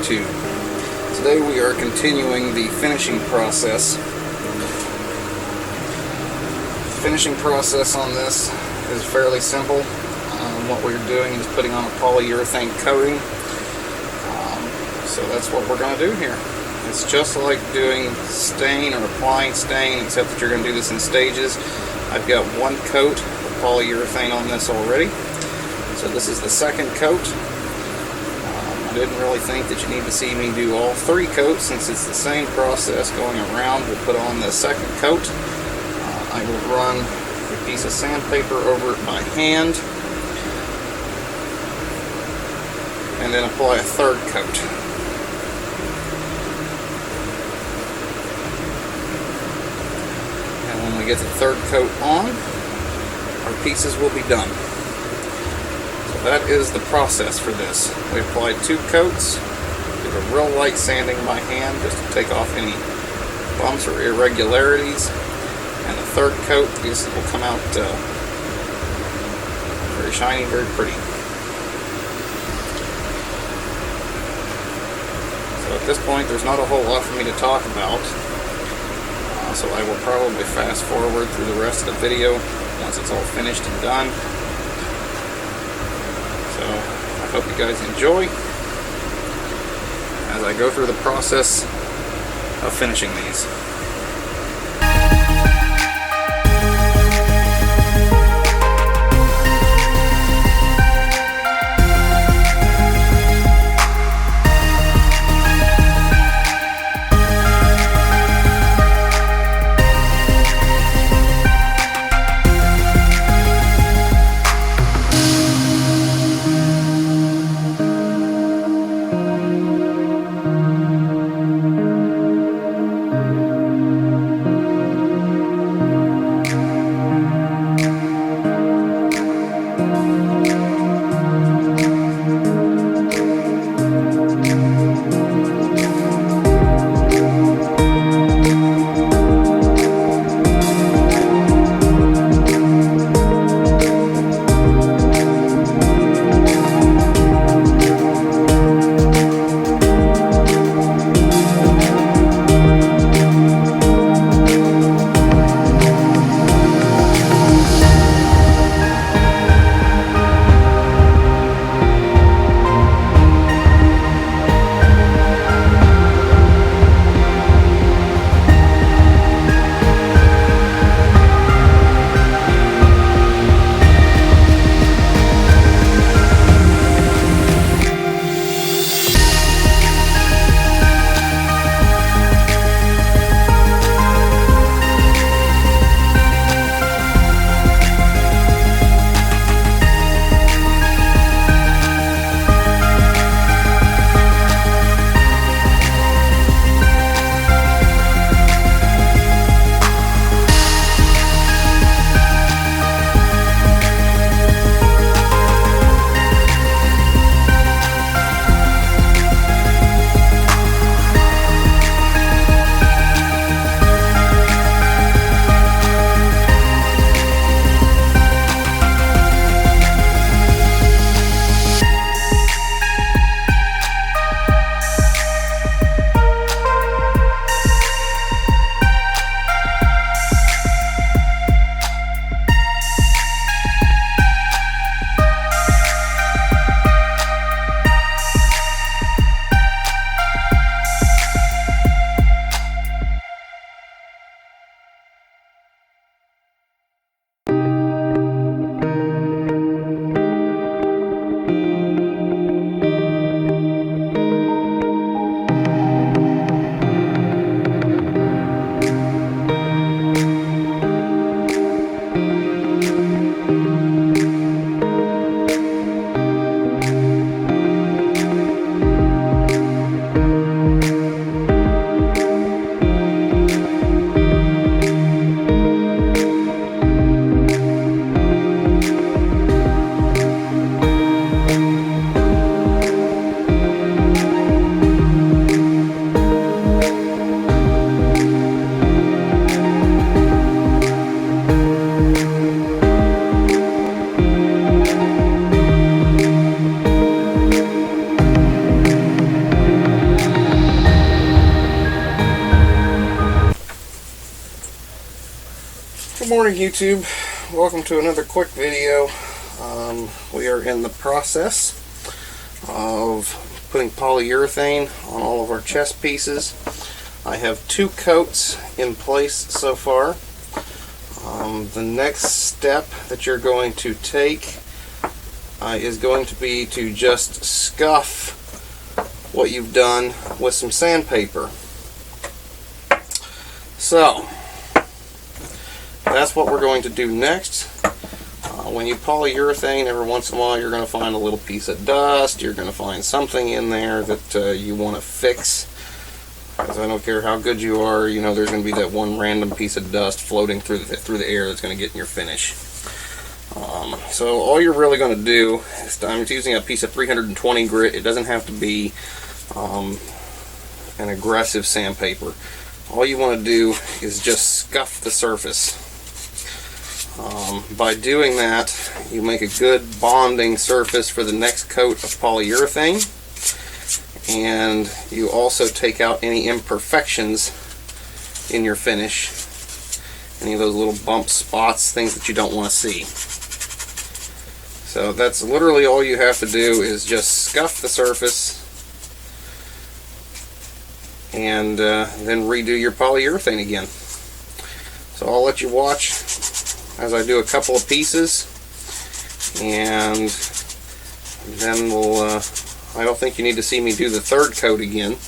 YouTube. Today we are continuing the finishing process. The finishing process on this is fairly simple. What we're doing is putting on a polyurethane coating. So that's what we're going to do here. It's just like doing stain or applying stain, except that you're going to do this in stages. I've got one coat of polyurethane on this already. So this is the second coat. I didn't really think that you need to see me do all three coats since it's the same process going around. We'll put on the second coat. I will run a piece of sandpaper over it by hand and then apply a third coat. And when we get the third coat on, our pieces will be done. That is the process for this. We applied 2 coats, did a real light sanding by hand just to take off any bumps or irregularities, and the third coat, this will come out very shiny, very pretty. So at this point there's not a whole lot for me to talk about, so I will probably fast forward through the rest of the video once it's all finished and done. So I hope you guys enjoy as I go through the process of finishing these. morning, YouTube. Welcome to another quick video. We are in the process of putting polyurethane on all of our chest pieces. I have 2 coats in place so far. The next step that you're going to take is going to be to just scuff what you've done with some sandpaper. So that's what we're going to do next. When you polyurethane, every once in a while you're going to find a little piece of dust, you're going to find something in there that you want to fix. Because I don't care how good you are, you know there's going to be that one random piece of dust floating through the air that's going to get in your finish. So all you're really going to do is, I'm using a piece of 320 grit. It doesn't have to be an aggressive sandpaper. All you want to do is just scuff the surface. By doing that, you make a good bonding surface for the next coat of polyurethane, and you also take out any imperfections in your finish, any of those little bump spots, things that you don't want to see. So that's literally all you have to do, is just scuff the surface and then redo your polyurethane again. So I'll let you watch as I do a couple of pieces, and then I don't think you need to see me do the 3rd coat again.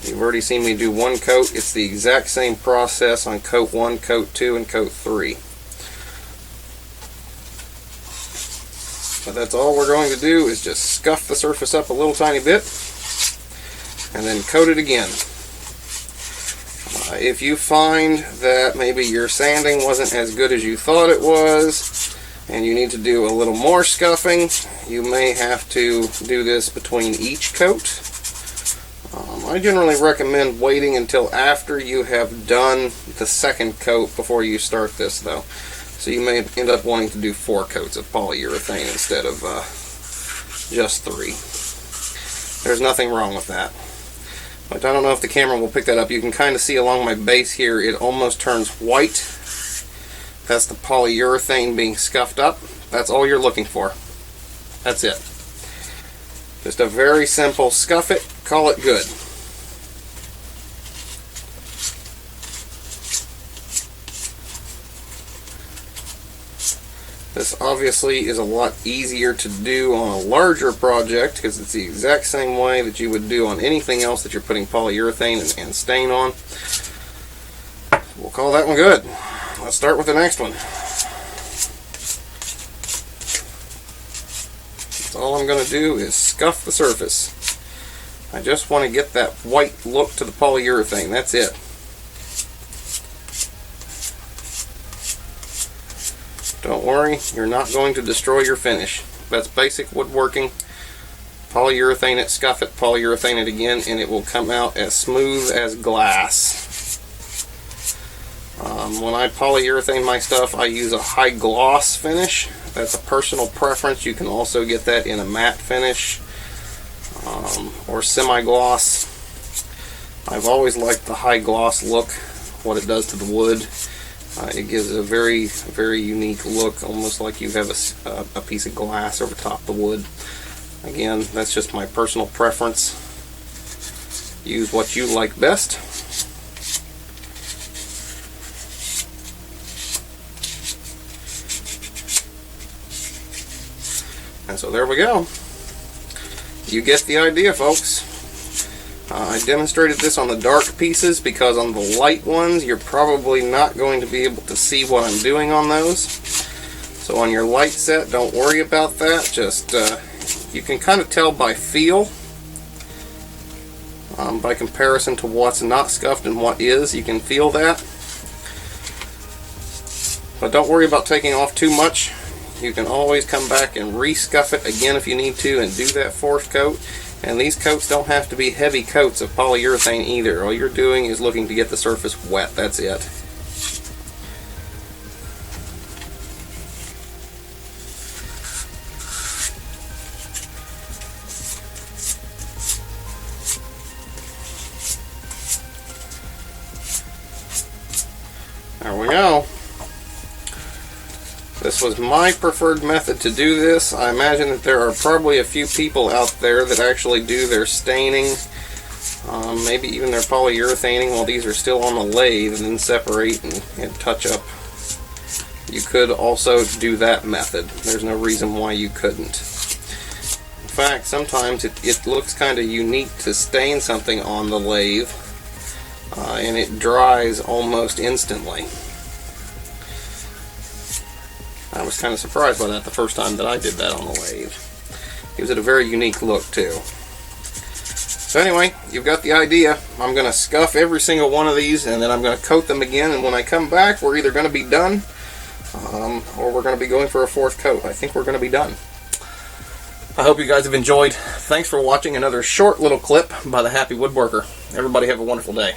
You've already seen me do 1 coat. It's the exact same process on coat 1, coat 2, and coat 3. But that's all we're going to do, is just scuff the surface up a little tiny bit and then coat it again. If you find that maybe your sanding wasn't as good as you thought it was and you need to do a little more scuffing, you may have to do this between each coat. I generally recommend waiting until after you have done the 2nd coat before you start this, though. So you may end up wanting to do 4 coats of polyurethane instead of just 3. There's nothing wrong with that. But I don't know if the camera will pick that up. You can kind of see along my base here, it almost turns white. That's the polyurethane being scuffed up. That's all you're looking for. That's it. Just a very simple scuff it, call it good. This obviously is a lot easier to do on a larger project, because it's the exact same way that you would do on anything else that you're putting polyurethane and stain on. We'll call that one good. Let's start with the next one. That's all I'm going to do, is scuff the surface. I just want to get that white look to the polyurethane. That's it. Don't worry, you're not going to destroy your finish. That's basic woodworking. Polyurethane it, scuff it, polyurethane it again, and it will come out as smooth as glass. When I polyurethane my stuff, I use a high gloss finish. That's a personal preference. You can also get that in a matte finish or semi-gloss. I've always liked the high gloss look, what it does to the wood. It gives a very, very unique look, almost like you have a piece of glass over top of the wood. Again, that's just my personal preference. Use what you like best. And so there we go. You get the idea, folks. I demonstrated this on the dark pieces because on the light ones you're probably not going to be able to see what I'm doing on those. So on your light set, don't worry about that. Just you can kind of tell by feel, by comparison to what's not scuffed and what is. You can feel that. But don't worry about taking off too much. You can always come back and re-scuff it again if you need to and do that 4th coat. And these coats don't have to be heavy coats of polyurethane either. All you're doing is looking to get the surface wet. That's it. There we go. was my preferred method to do this. I imagine that there are probably a few people out there that actually do their staining, maybe even their polyurethaning while these are still on the lathe, and then separate and touch up. You could also do that method. There's no reason why you couldn't. In fact, sometimes it looks kind of unique to stain something on the lathe, and it dries almost instantly. I was kind of surprised by that the first time that I did that on the lathe. Gives it a very unique look too. So anyway, you've got the idea. I'm going to scuff every single one of these, and then I'm going to coat them again, and when I come back we're either going to be done or we're going to be going for a fourth coat. I think we're going to be done. I hope you guys have enjoyed. Thanks for watching another short little clip by the Happy Woodworker. Everybody have a wonderful day.